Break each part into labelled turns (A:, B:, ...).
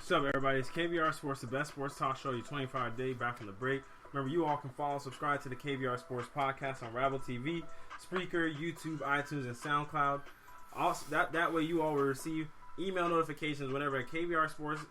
A: What's up, everybody? It's KBR Sports, the best sports talk show. Your 25-day back from the break. Remember, you all can follow, subscribe to the KBR Sports podcast on Rabble TV, Spreaker, YouTube, iTunes, and SoundCloud. Also, that way, you all will receive email notifications whenever a KBR Sports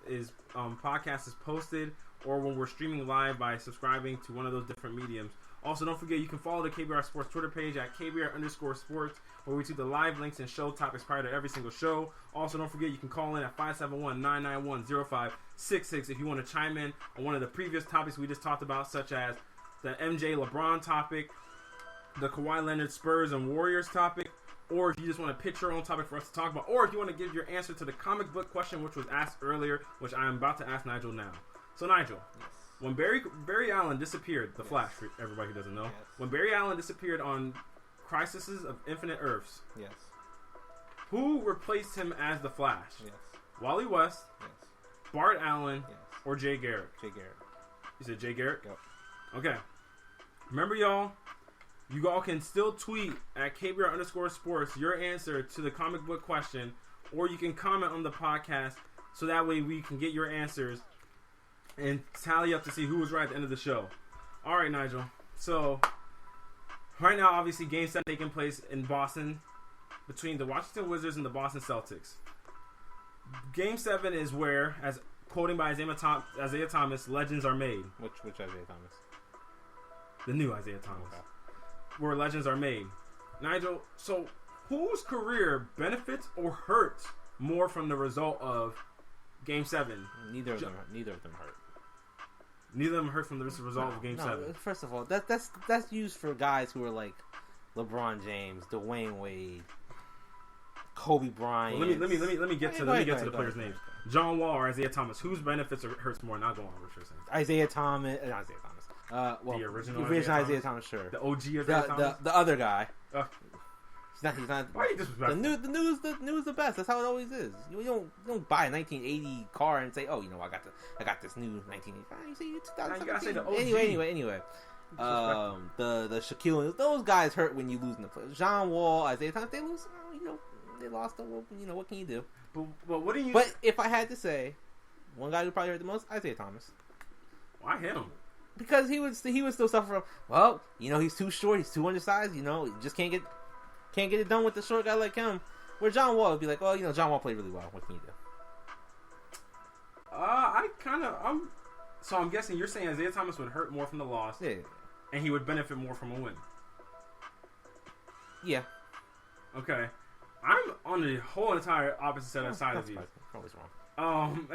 A: podcast is posted, or when we're streaming live by subscribing to one of those different mediums. Also, don't forget, you can follow the KBR Sports Twitter page at KBR_sports, where we tweet the live links and show topics prior to every single show. Also, don't forget, you can call in at 571-991-0566 if you want to chime in on one of the previous topics we just talked about, such as the MJ LeBron topic, the Kawhi Leonard Spurs and Warriors topic, or if you just want to pitch your own topic for us to talk about, or if you want to give your answer to the comic book question, which was asked earlier, which I am about to ask Nigel now. So, Nigel.
B: Yes.
A: When Barry Allen disappeared, the Flash, for everybody who doesn't know, when Barry Allen disappeared on Crisis of Infinite Earths, who replaced him as the Flash? Wally West, Bart Allen, or Jay Garrick?
B: Jay Garrick.
A: You said Jay Garrick?
B: Yep.
A: Okay. Remember, y'all, you all can still tweet at KBR_sports your answer to the comic book question, or you can comment on the podcast so that way we can get your answers and tally up to see who was right at the end of the show. All right, Nigel. So, right now, obviously, Game 7 taking place in Boston between the Washington Wizards and the Boston Celtics. Game 7 is where, as quoting by Isaiah Thomas, legends are made.
B: Which Isaiah Thomas?
A: The new Isaiah Thomas.
B: Okay.
A: Where legends are made. Nigel, so whose career benefits or hurts more from the result of Game 7?
B: Neither of them hurt.
A: Neither of them hurt from the result of Game 7.
B: First of all, that's used for guys who are like LeBron James, Dwayne Wade, Kobe Bryant.
A: Well, let me get to the players' names. John Wall or Isaiah Thomas. Whose benefits or hurts more? Not going on what you're saying.
B: Isaiah Thomas. The original Isaiah Thomas, sure.
A: The OG Isaiah Thomas.
B: The other guy. He's not.
A: Why are you disrespectful?
B: The new is the best. That's how it always is. You don't buy a 1980 car and say, oh, I got this new 1985. You say it's 2017. You gotta say the OG. Anyway. The Shaquille, those guys hurt when you lose in the play. John Wall, Isaiah Thomas, they lose. They lost. What can you do?
A: But what do you?
B: But if I had to say, one guy who probably hurt the most, Isaiah Thomas.
A: Why him?
B: Because he would still suffer from. Well, he's too short. He's too undersized. He just can't get it done with the short guy like him. Where John Wall would be like, well, John Wall played really well. What can you do?
A: So I'm guessing you're saying Isaiah Thomas would hurt more from the loss.
B: Yeah.
A: And he would benefit more from a win.
B: Yeah.
A: Okay. I'm on the whole entire opposite side of you.
B: Probably wrong.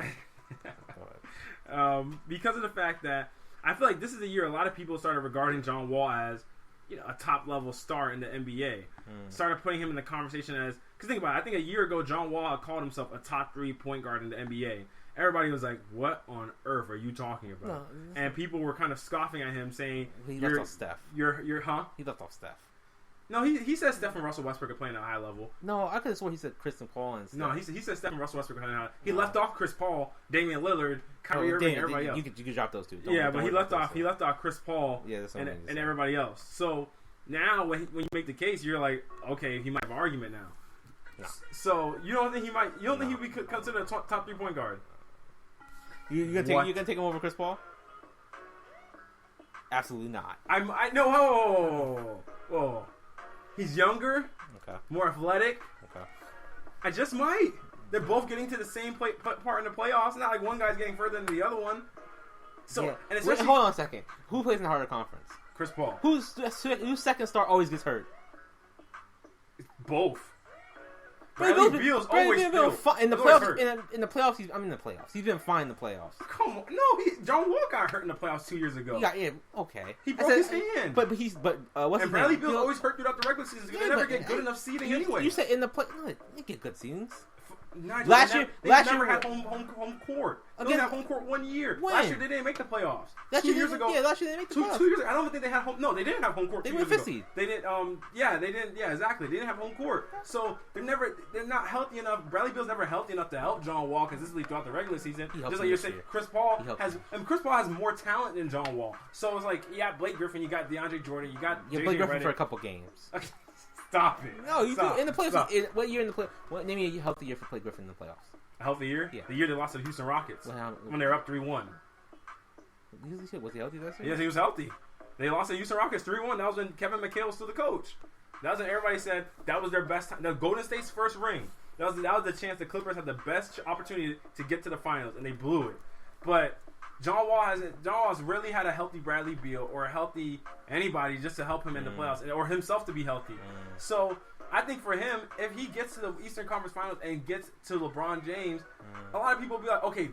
A: Because of the fact that I feel like this is a year a lot of people started regarding John Wall as a top-level star in the NBA. Started putting him in the conversation as... Because think about it. I think a year ago, John Wall called himself a top 3 point guard in the NBA. Everybody was like, what on earth are you talking about?
B: No,
A: and people were kind of scoffing at him, saying...
B: He left off Steph.
A: He
B: left off Steph.
A: No, he said Steph and Russell Westbrook are playing at a high level.
B: No, I could have sworn he said Chris and Paul and Steph.
A: No, he said Steph and Russell Westbrook are playing at a high level. He left off Chris Paul, Damian Lillard, Kyrie Irving, and everybody else.
B: You could drop those two.
A: But he left off Chris Paul and everybody else. So now when you make the case, you're like, okay, he might have an argument now. No. So you don't think he would be considered a top 3 point guard?
B: You gonna take him over Chris Paul? Absolutely not.
A: Whoa. He's younger, more athletic.
B: Okay.
A: I just might. They're both getting to the same part in the playoffs. It's not like one guy's getting further than the other one. So, and especially,
B: hold on a second. Who plays in the harder conference?
A: Chris Paul.
B: Whose second star always gets hurt?
A: Both. Bradley Beal's always
B: in the playoffs. In the playoffs, he's been fine in the playoffs.
A: Come on, no, John Wall got hurt in the playoffs 2 years ago.
B: Okay.
A: He broke his hand.
B: But what's his name?
A: Bradley Beal's always hurt throughout the regular season because they never get good enough seeding anyway.
B: You said in the play, they get good seedings.
A: Nigel,
B: last year
A: they never had home court. They only had home court 1 year.
B: When?
A: Last year they didn't make the playoffs. 2 years ago.
B: Yeah, last year they didn't make the playoffs.
A: 2 years ago, I don't think they had home. No, they didn't have home court.
B: They
A: 2
B: were
A: years
B: 50.
A: ago. They didn't. They didn't. Yeah, exactly. They didn't have home court. So they're not healthy enough. Bradley Beal's never healthy enough to help John Wall consistently throughout the regular season. Just like you're saying, Chris Paul has more talent than John Wall. So it's like, Blake Griffin, you got DeAndre Jordan, you got
B: Blake Griffin for a couple games.
A: Stop it.
B: No, you do in the playoffs. What year in the playoffs? Name me a healthy year for Blake Griffin in the playoffs.
A: A healthy year?
B: Yeah.
A: The year they lost to the Houston Rockets when they were up 3-1.
B: Was he healthy that season?
A: Yes, he was healthy. They lost to the Houston Rockets 3-1. That was when Kevin McHale was still the coach. That was when everybody said that was their best time. The Golden State's first ring. That was the chance the Clippers had the best opportunity to get to the finals, and they blew it. But John Wall has really had a healthy Bradley Beal or a healthy anybody just to help him in the playoffs, or himself to be healthy. So I think for him, if he gets to the Eastern Conference Finals and gets to LeBron James, a lot of people will be like, okay,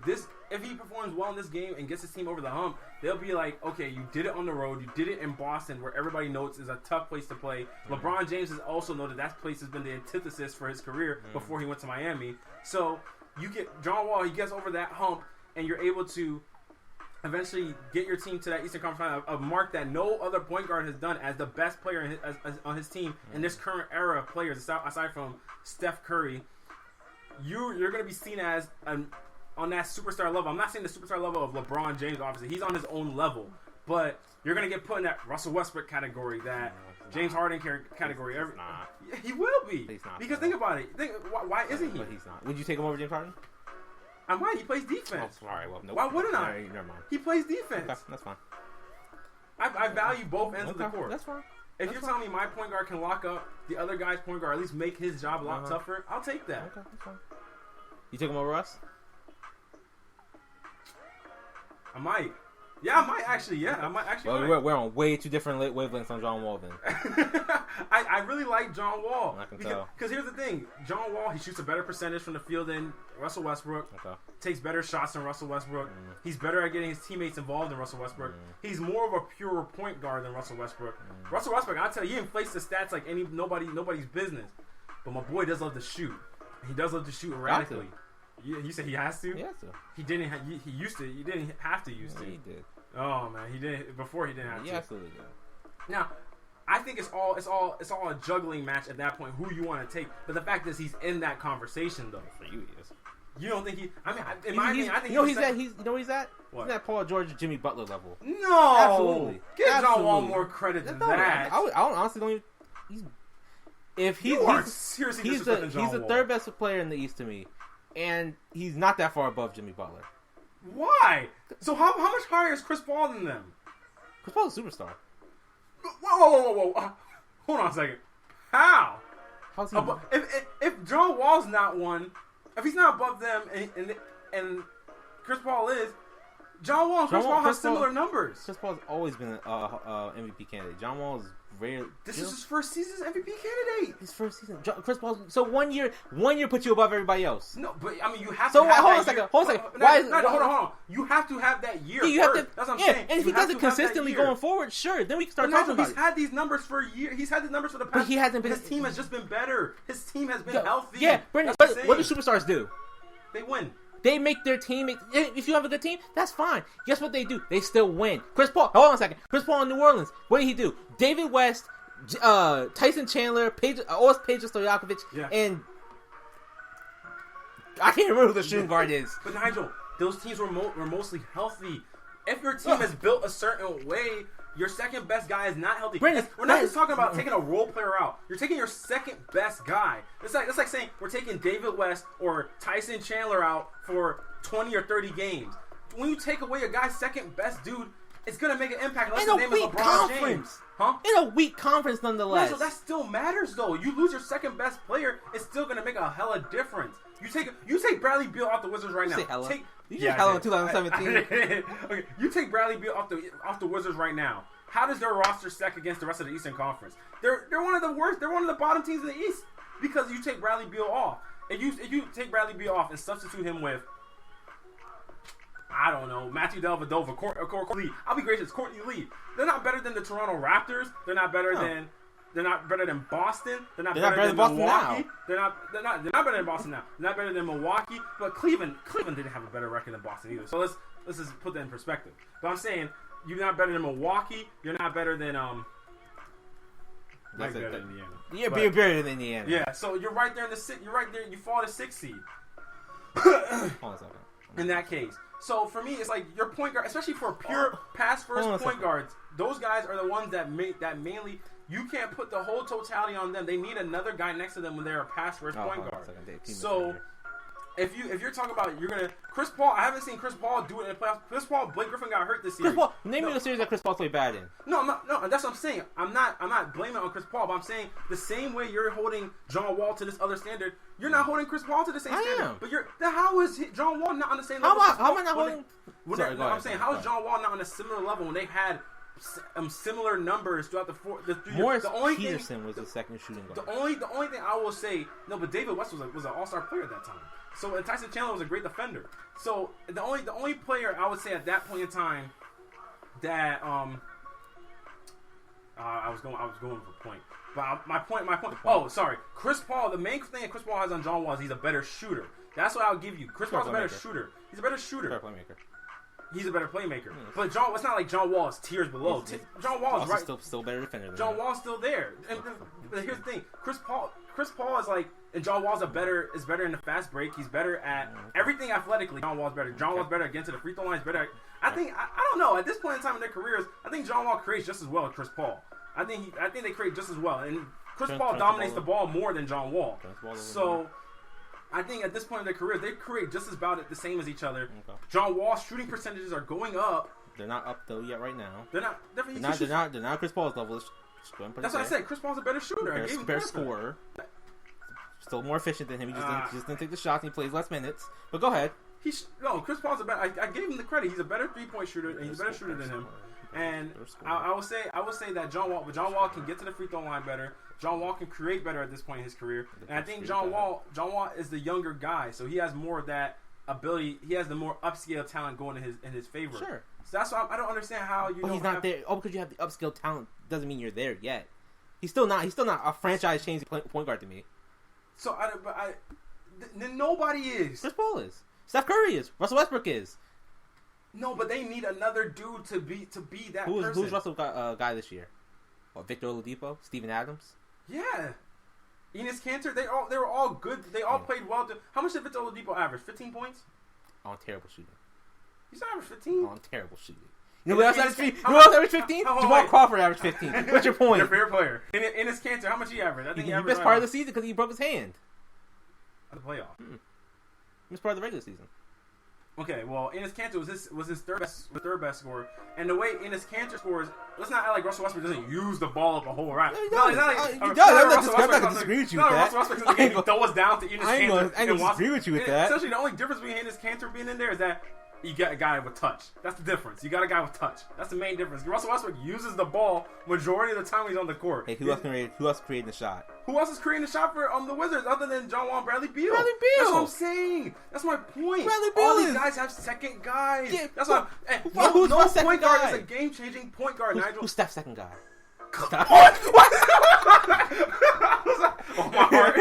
A: if he performs well in this game and gets his team over the hump, they'll be like, okay, you did it on the road, you did it in Boston, where everybody knows is a tough place to play. LeBron James has also noted that place has been the antithesis for his career before he went to Miami. So you get John Wall, he gets over that hump, and you're able to eventually get your team to that Eastern Conference Final, a mark that no other point guard has done as the best player on his team in this current era of players, aside from Steph Curry. You're going to be seen as on that superstar level. I'm not saying the superstar level of LeBron James, obviously. He's on his own level. But you're going to get put in that Russell Westbrook category, that James Harden category. He will be.
B: He's not.
A: Because think about it. Why isn't he?
B: But he's not. Would you take him over James Harden?
A: I might. He plays defense.
B: Oh, all right, well, nope.
A: Why wouldn't I?
B: Right, never mind.
A: He plays defense.
B: Okay, that's fine.
A: I value both ends of the court.
B: That's fine.
A: If you're telling me my point guard can lock up the other guy's point guard, at least make his job a lot tougher, I'll take that.
B: Okay, that's fine. You take him over us?
A: I might. Yeah, I might actually. Yeah, I might actually.
B: Well, we're on way too different wavelengths on John Wall then.
A: I really like John Wall.
B: I can tell.
A: Because here's the thing. John Wall, he shoots a better percentage from the field than Russell Westbrook.
B: Okay.
A: Takes better shots than Russell Westbrook. He's better at getting his teammates involved than Russell Westbrook. He's more of a pure point guard than Russell Westbrook. Russell Westbrook, I'll tell you, he inflates the stats like nobody's business. But my boy does love to shoot. He does love to shoot erratically. Yeah, you said he has to?
B: He has to.
A: He didn't. He used to. He didn't have to use to.
B: He did.
A: Oh man, he didn't before. He didn't have to.
B: He absolutely did.
A: Now, I think it's all a juggling match at that point. Who you want to take? But the fact is, he's in that conversation though.
B: For you, he is.
A: You don't think he? I mean, in my opinion, I think
B: he's at. He's at.
A: What?
B: He's at Paul George, Jimmy Butler level.
A: No,
B: absolutely.
A: Give John Wall more credit than that.
B: I honestly don't even. He's the third best player in the East to me, and he's not that far above Jimmy Butler.
A: Why? So how much higher is Chris Paul than them?
B: Chris Paul's a superstar.
A: Whoa. Hold on a second. How?
B: How's he?
A: If John Wall's not one, if he's not above them, and Chris Paul is, John Wall and Chris Paul have similar numbers.
B: Chris Paul's always been an MVP candidate. John Wall is rare.
A: This is his first season as MVP candidate.
B: His first season. Chris Paul. So one year puts you above everybody else.
A: No, but I mean you have to. So
B: hold on a second. Hold
A: on. You have to have that year.
B: You have to.
A: That's what I'm saying.
B: And if he does it consistently going forward, sure, then we can start talking about it.
A: He's had these numbers for a year. He's had the numbers for the past.
B: But he hasn't been.
A: His team has just been better. His team has been healthy.
B: Yeah, Brandon. But what do superstars do?
A: They win.
B: They make their team. If you have a good team, that's fine. Guess what they do? They still win. Chris Paul. Hold on a second. Chris Paul in New Orleans. What did he do? David West, Tyson Chandler, Peja Stojakovic, and I can't remember who the shooting guard is.
A: But Nigel, those teams were mostly healthy. If your team is built a certain way, your second best guy is not healthy.
B: Brandon,
A: we're not just talking about taking a role player out. You're taking your second best guy. It's like saying we're taking David West or Tyson Chandler out for 20 or 30 games. When you take away a guy's second best dude, it's gonna make an impact. Unless his name is LeBron James. Huh?
B: In a weak conference, nonetheless.
A: So that still matters, though. You lose your second best player, it's still gonna make a hella difference. You take Bradley Beal off the Wizards right now.
B: You said hella in 2017.
A: Okay, you take Bradley Beal off the Wizards right now. How does their roster stack against the rest of the Eastern Conference? They're one of the worst. They're one of the bottom teams in the East because you take Bradley Beal off. If you take Bradley Beal off and substitute him with, I don't know, Matthew Dellavedova, Courtney Lee. I'll be gracious, Courtney Lee. They're not better than the Toronto Raptors. They're not better than Boston. They're not better than Milwaukee. They're not better than Boston now. They're not better than Milwaukee. But Cleveland didn't have a better record than Boston either. So let's just put that in perspective. But I'm saying you're not better than Milwaukee. You're not better than
B: better than
A: Indiana.
B: You're better than Indiana.
A: Yeah. So you're right there in the six. You're right there. You fall to 6th seed.
B: Hold on a second.
A: In that case. So for me, it's like your point guard, especially for pure pass first point guards. Those guys are the ones that mainly. You can't put the whole totality on them. They need another guy next to them when they're a pass first point guard. So if you're talking about Chris Paul, I haven't seen Chris Paul do it in the playoffs. Chris Paul, Blake Griffin got hurt this series.
B: Name me the series that Chris Paul played bad in.
A: No, that's what I'm saying. I'm not blaming on Chris Paul, but I'm saying the same way you're holding John Wall to this other standard, you're not holding Chris Paul to the same standard. But how is John Wall not on the same level?
B: How am I not holding?
A: I'm saying, how is John Wall not on a similar level when they've had similar numbers throughout the 3 years?
B: Morris Peterson was the second shooting guard.
A: The only thing I will say, but David West was an all-star player at that time. So and Tyson Chandler was a great defender. So the only player I would say at that point in time that I was going for point. But my point. Oh, sorry. Chris Paul. The main thing that Chris Paul has on John Wall is he's a better shooter. That's what I'll give you. Chris Paul's a better shooter. He's a better shooter.
B: Better playmaker.
A: He's a better playmaker. But it's not like John Wall is tiers below. John Wall is right.
B: Still better defender than
A: John Wall's still there. But here's the thing. Chris Paul is like, and John Wall's better in the fast break. He's better at everything athletically. John Wall's better. John Wall's better against the free throw line. He's better. I don't know. At this point in time in their careers, I think John Wall creates just as well as Chris Paul. I think they create just as well. And Chris Paul dominates the ball more than John Wall. So I think at this point in their career, they create just about the same as each other. Okay. John Wall's shooting percentages are going up.
B: They're not up though yet right now.
A: They're not.
B: They're not Chris Paul's level.
A: That's what I said. Chris Paul's a better shooter.
B: Better scorer. Still more efficient than him. He just didn't take the shots and he plays less minutes. But go ahead.
A: Chris Paul's a better. I gave him the credit. He's a better 3-point shooter, and he's a better shooter than him. And I would say that John Wall can get to the free throw line better. John Wall can create better at this point in his career. And I think John Wall is the younger guy, so he has more of that ability. He has the more upscale talent going in his favor.
B: Sure.
A: So that's why I don't understand how you.
B: But he's not there. Oh, because you have the upscale talent doesn't mean you're there yet. He's still not a franchise-changing point guard to me.
A: So nobody is.
B: Chris Paul is. Steph Curry is. Russell Westbrook is.
A: No, but they need another dude to be that person.
B: Who's Russell guy this year? What, Victor Oladipo? Steven Adams?
A: Yeah. Enes Kanter, they were all good. They all played well. How much did Victor Oladipo average? 15 points?
B: On terrible shooting.
A: He's not average 15?
B: On terrible shooting. You know who else averaged 15? Jamal Crawford averaged 15. What's your point?
A: Your favorite player. Enes Kanter, how much he averaged? I think he averaged
B: missed part of the season because he broke his hand.
A: At the playoff.
B: Missed part of the regular season.
A: Okay, well, Enes Kanter was his third best scorer, and the way Enes Kanter scores, let's not act like Russell Westbrook doesn't use the ball up a whole right.
B: He does. I'm not going to disagree with you with that.
A: Russell Westbrook doesn't throw us down to Enes Kanter.
B: I don't disagree with you with that.
A: Essentially, the only difference between Enes Kanter being in there is that you got a guy with touch. That's the difference. You got a guy with touch. That's the main difference. Russell Westbrook uses the ball majority of the time he's on the court.
B: Hey, who else creating the shot?
A: Who else is creating the shot for the Wizards other than John Wall and Bradley Beal? That's what I'm saying. That's my point.
B: Bradley Beal
A: all these guys have second guys. Yeah, that's
B: what.
A: No point guard is a game-changing point guard. Nigel.
B: Who's Steph's second guy?
A: What? Oh, my heart.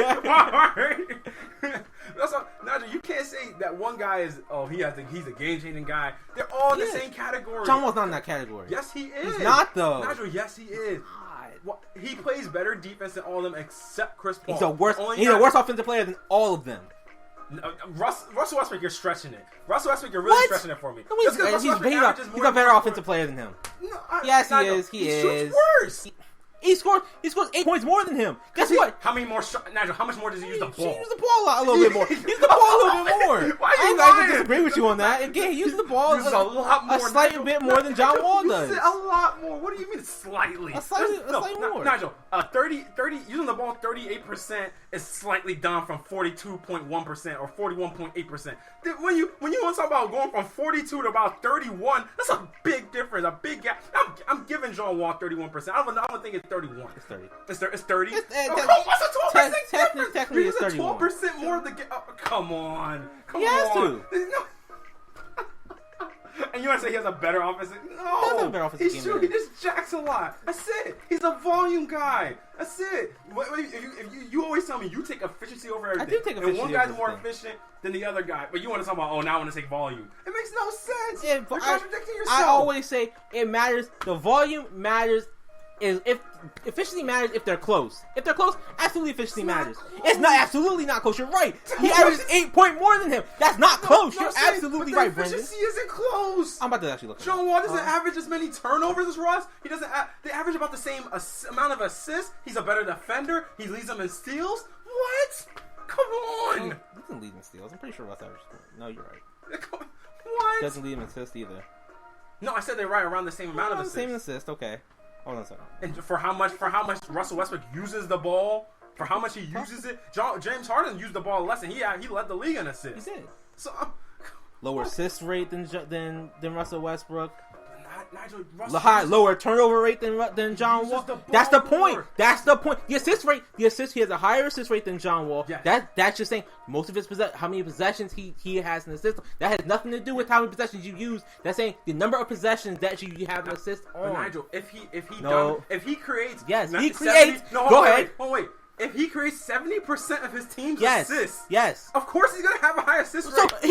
A: Nigel, you can't say that one guy is. Oh, he's a game-changing guy. They're all in the same category.
B: John Wall's not in that category.
A: Yes, he is.
B: He's not though.
A: Nigel, yes, he is. Well, he plays better defense than all of them except Chris Paul.
B: He's a worse offensive player than all of them.
A: Russell Westbrook, you're stretching it. Russell Westbrook, you're really stretching it for me.
B: No, he's a better offensive player than him. No, yes, he is. He
A: shoots worse.
B: He scores 8 points more than him. Guess what?
A: How many more? Nigel, how much more does he use the ball?
B: He uses the ball a little bit more. He uses the ball a little bit more.
A: Why are you
B: I disagree with you on that. Again, he uses the ball
A: a lot more.
B: A slight bit more than John Wall does.
A: A lot more. What do you mean slightly?
B: A slight more.
A: Nigel, 30 using the ball 38% is slightly down from 42.1% or 41.8%. When you want to talk about going from 42 to about 31, that's a big difference, a big gap. I'm giving John Wall 31%. I don't think it's 31.
B: It's 30.
A: It's 30?
B: What's
A: a 12% difference?
B: Technically, it's 31.
A: 12% more of the gap. Oh, come on.
B: He has to.
A: And you want to say he has a better offensive? No. He just jacks a lot. That's it. He's a volume guy. That's it. If you always tell me you take efficiency over everything.
B: I do take efficiency.
A: And one guy's more efficient than the other guy. But you want to talk about, now I want to take volume. It makes no sense.
B: Yeah,
A: You're contradicting yourself.
B: I always say it matters. The volume matters. If efficiency matters if they're close. If they're close, absolutely efficiency matters.
A: Close.
B: It's not absolutely not close. You're right. He averages 8 points more than him. That's not close. You're absolutely right, Brendan.
A: Efficiency isn't close.
B: I'm about to actually look.
A: John Wall doesn't average as many turnovers as Russ. He doesn't. They average about the same amount of assists. He's a better defender. He leads them in steals. What? Come on.
B: doesn't lead in steals. I'm pretty sure Russ averages more. No, you're right.
A: What?
B: Doesn't lead in assists either.
A: No, I said they're right around the same amount of assists.
B: Same assist. Okay. Hold on a second.
A: And for how much Russell Westbrook uses the ball, for how much he uses it, James Harden used the ball less, and he led the league in assists.
B: He did.
A: So
B: lower assist rate than Russell Westbrook.
A: Nigel,
B: Lower turnover rate than John Wall. That's the point. That's the point. The assist rate. He has a higher assist rate than John Wall. Yes. That's just saying most of his how many possessions he has in the system. That has nothing to do with how many possessions you use. That's saying the number of possessions that you have an assist on.
A: But Nigel, if he creates,
B: he creates. Go ahead.
A: Wait. If he creates 70% of his team's assists,
B: yes,
A: of course he's gonna have a high assist rate. But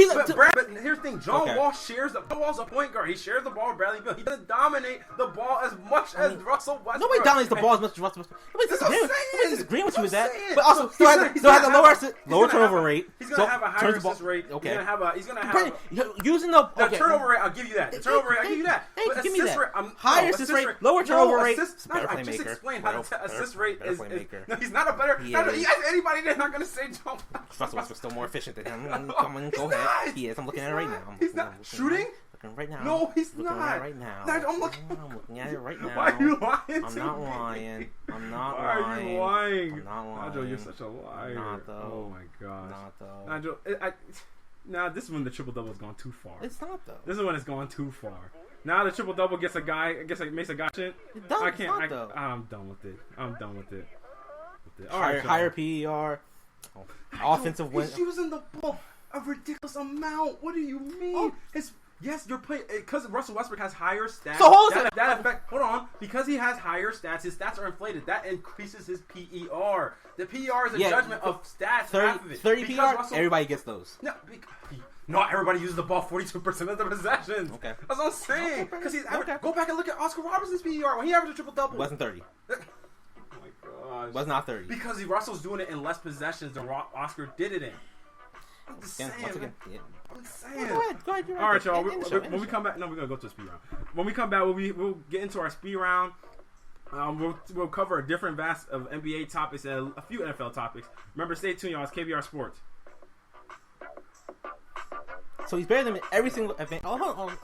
A: here's the thing: John Wall shares John Wall's a point guard. He shares the ball with Bradley Beal. He doesn't dominate the ball as much as Russell Westbrook.
B: Nobody dominates the ball as much as Russell Westbrook. Nobody's disagreeing with you with that. But also, still has a lower turnover rate.
A: He's gonna have a higher assist rate. Okay. He's gonna have
B: using the
A: turnover rate. I'll give you that. The turnover rate. I'll give you that.
B: But give me that. Higher assist rate, lower turnover rate.
A: I just explained how the assist rate is. No, he's not a better. Anybody that's not gonna say John
B: Russell Westbrook's still more efficient than him. Come on, go ahead. He is. I'm looking at it right now.
A: He's not shooting.
B: Looking right now.
A: No, he's not.
B: Right now.
A: I'm
B: looking at it right now.
A: Why are you lying?
B: I'm not lying. I'm not
A: lying. Why are you lying?
B: I'm not lying.
A: Nigel, you're such a liar.
B: Not though.
A: Oh my gosh.
B: Not though.
A: Nigel, this is when the triple double has gone too far.
B: It's not though.
A: This is when it's gone too far. Now the triple double makes a guy shit. I can't. I'm done with it.
B: Higher PER. Offensive win.
A: He's using the ball a ridiculous amount. What do you mean? Yes, you're playing because Russell Westbrook has higher stats.
B: So
A: hold on, because he has higher stats, his stats are inflated. That increases his PER. The PER is a judgment of stats.
B: 30 PER. Everybody gets those.
A: No, not everybody uses the ball 42% of the possessions.
B: Okay,
A: that's what I'm saying. Because go back and look at Oscar Robertson's PER when he averaged a triple double.
B: Wasn't 30.
A: Gosh.
B: Was not 30.
A: Because Russell's doing it in less possessions than Oscar did it in. I'm just saying. I'm saying.
B: Go ahead.
A: All right, y'all. When we come back, we're gonna go to a speed round. When we come back, we'll get into our speed round. We'll cover a different vast of NBA topics and a few NFL topics. Remember, stay tuned, y'all. It's KBR Sports.
B: So he's better than every single event. Oh, hold on.